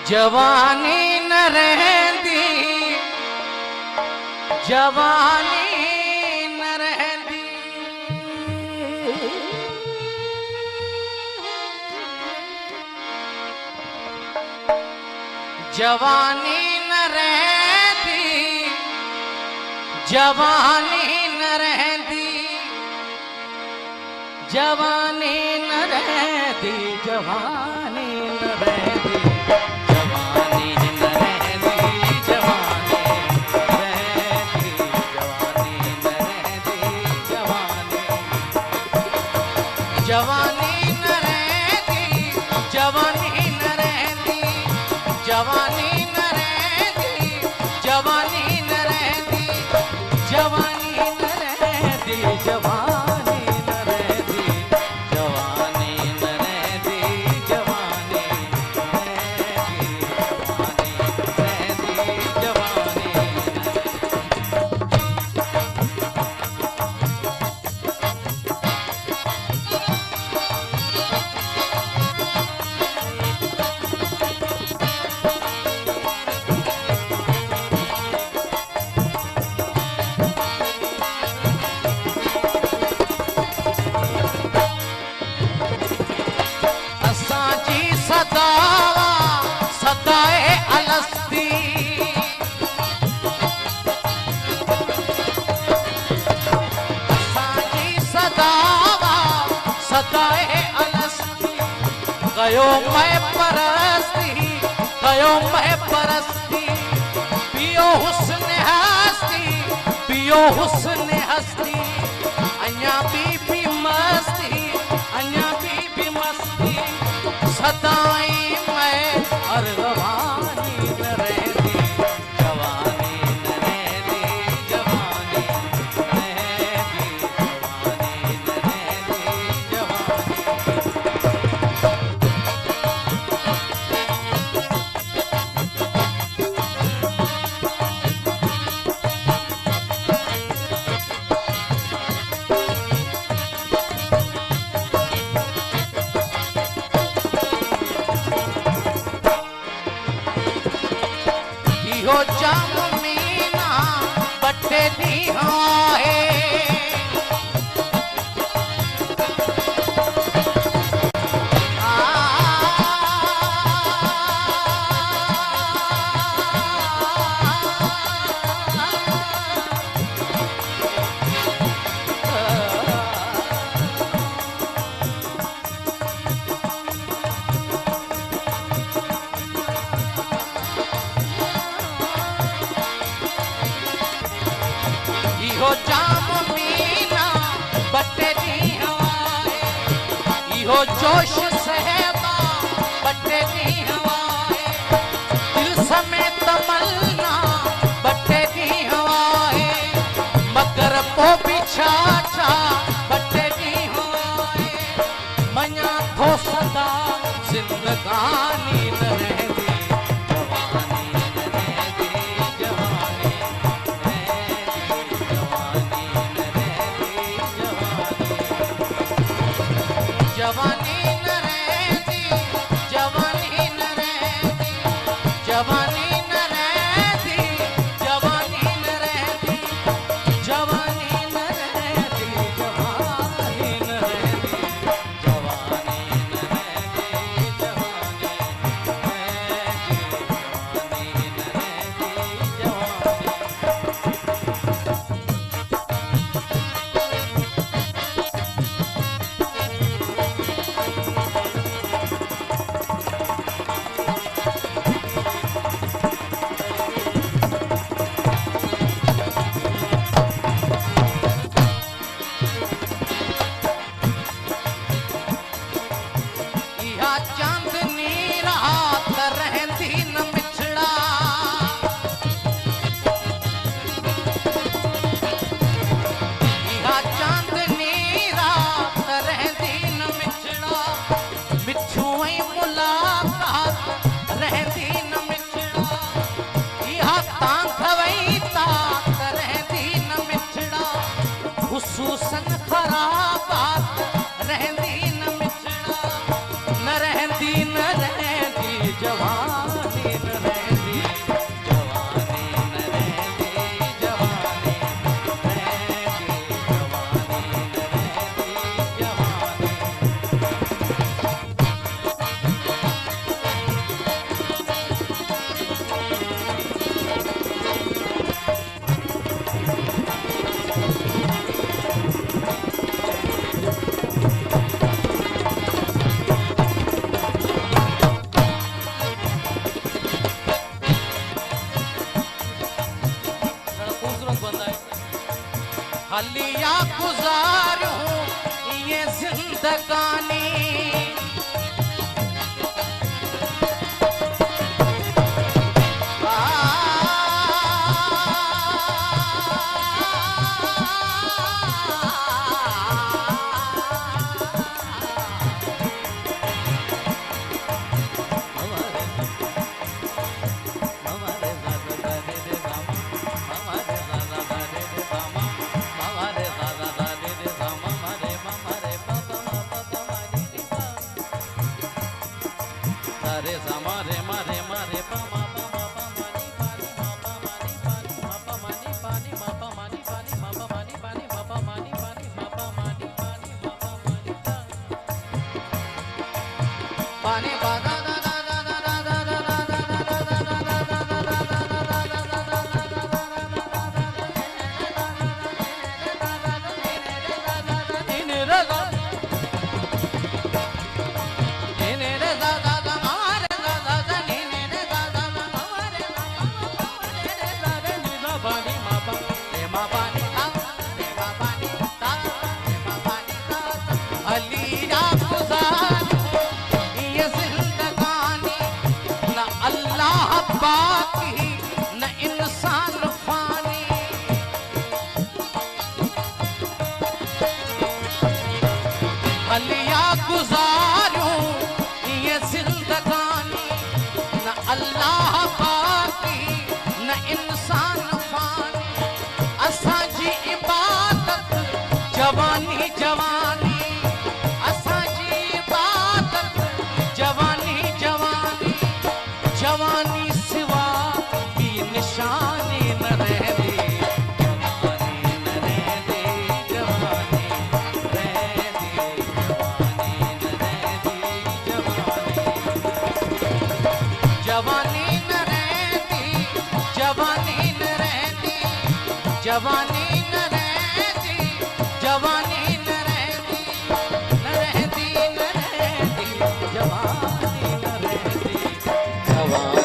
जवानी न रहंदी, जवानी न रहंदी, जवानी न रहंदी, जवानी न रहंदी, जवानी न रहंदी, जवानी न रहंदी, जवानी न रहंदी, जवानी न रहंदी, जवानी न रहंदी, जवानी न रहंदी, जवानी न रहंदी, जवानी न रहंदी, जवानी न रहंदी, जवानी न रहंदी, जवानी न रहंदी, जवानी सदाए अलस्ती, असांजी सदावा सदाए अलस्ती, कयो मैं परस्ती, कयो मैं परस्ती, पियो हुस्न हस्ती, पियो हुस्न हस्ती, अञा भी मस्ती, अञा भी मस्ती, सदाई मैं और जवानी न रहंदी, जवानी न रहंदी, जवानी न रहंदी, जवानी न रहंदी, जवानी। इहो जाम मीना बटे दी है, इहो जाम मीना बटे दी हवाए, इहो जोश सहबा बटे दी हवाए, दिल समेत तमन्ना बटे दी हवाए, मगर पो भी छा बटे दी हवाए, मञा थो सदा जिंदगानी न रहंदी, जवानी न रहंदी, जवानी जवानी न रहंदी, जवानी न रहंदी, जवानी न रहंदी, जवानी न रहंदी, जवानी न रहंदी, जवानी न रहंदी, जवानी न रहंदी, जवानी चांदनी रात रहंदी न मिछड़ा, इहा चांदनी रात रहंदी न मिछड़ा, मिठू ऐं मुलाकात रहंदी न मिछड़ा, इहा तांखवई तात रहंदी न मिछड़ा, हुसूसन खराबात रहंदी न मिछड़ा, न रहंदी जवान सारे समारे मारे मारे पामा पामा पानी पानी मापा मानी पानी मापा मानी पानी मापा मानी पानी मापा मानी पानी मापा मानी पानी मापा मानी पानी मापा मानी पानी पादा दा दा दा दा दा दा दा बाकी न इंसान फानी अलिया गुजारूं ये जिंदगानी न अल्लाह बाकी न इंसान फानी असां जी इबादत जवानी जवानी असां जी इबादत जवानी जवानी जवानी सिवा की निशानी न रह दे जवानी न रह दे जवानी रह दे जवानी न रह दे जवानी जवानी न रहती जवानी न रहती जवानी न रहती जवानी न रहती न रहती न रहती जवानी न रहती जवानी